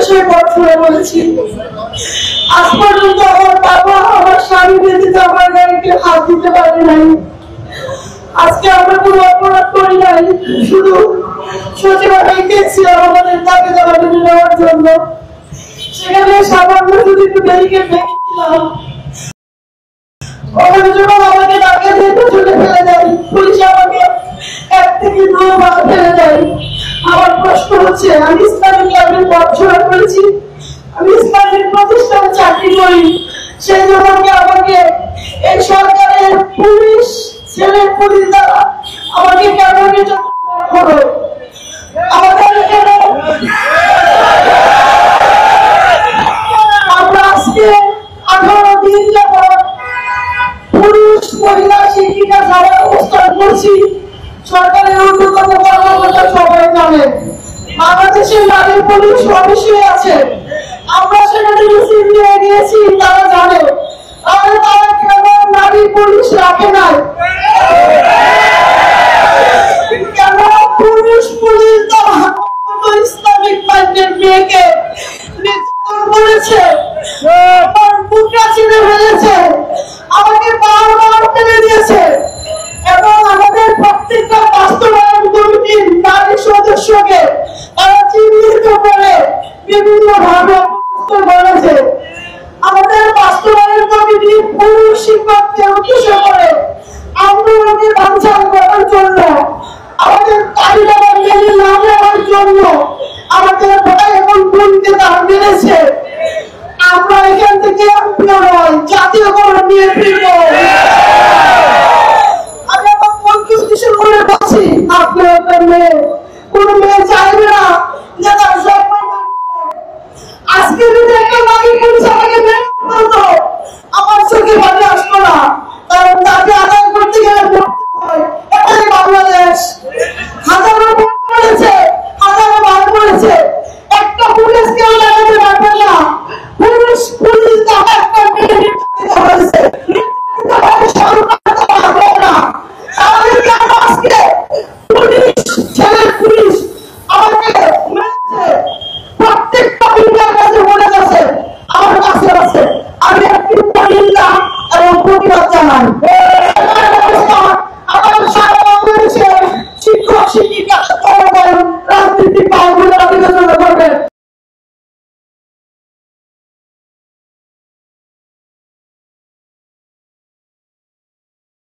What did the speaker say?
উদ্দেশ্যে পড়াশোনা করেছি। আজ পর্যন্ত আমার বাবা আমার স্বামী ব্যতীত আমার গাড়িকে হাত দিতে পারে নাই। আজকে আমরা কোনো অপরাধ করি নাই, শুধু সচিবালয়ে গেছিলাম আমাদের তাকে জমা নেওয়ার জন্য। সেখানে সামান্য যদি একটু ব্যারিকেড দেখেছিলাম, ওখানে যখন আমাকে ডাকে চলে ফেলে দেয় পুলিশ, আমাকে 1 থেকে 2 বার ফেলে দেয়। আমার প্রশ্ন হচ্ছে, আমি ইসলামিক ক্লাবে পড়াশোনা করেছি, আমি ইসলামিক প্রতিষ্ঠানে চাকরি করি, সেই জন্য আমাকে এই সরকারের পুলিশ ছেলের পুলিশ দ্বারা আমাকে কেন নির্যাতন করো? আমাদের এখানে আমরা আজকে 18 দিন যাবত পুরুষ মহিলা শিক্ষিকা সবাই অবস্থান করছি। সরকারের ঊর্ধ্বতন কর্মকর্তা সবাই জানে বাংলাদেশের নারী পুলিশ অবশ্যই আছে। আমরা সেখানে মিছিল নিয়ে গিয়েছি, তারা জানে। তাহলে তারা কেন নারী পুলিশ রাখে নাই? কেন পুরুষ পুলিশ ইসলামিক মাইন্ডের মেয়েকে নির্যাতন করেছে, আমার বুকটা ছিঁড়ে ফেলেছে, আমাকে বারবার ফেলে দিয়েছে, এবং আমাদের প্রত্যেকটা বাস্তবায়ন কমিটির নারী সদস্যকে তারা চিহ্নিত করে বিভিন্ন ভাবে অপদস্থ করেছে। আমাদের বাস্তবায়ন কমিটি পুরুষ শিক্ষককে উদ্দেশ্য করে আন্দোলনকে বানচাল করার জন্য, আমাদের দাবিটা মেনে না নেওয়ার জন্য আমাদের ভাই এবং বোনকে তারা মেরেছে। আমরা এখান থেকে জাতীয়করণ নিয়ে ফিরব। আমি আমার বন্ধু করে বলছি, আপনার মেয়ে, কোন মেয়ে চাইবে না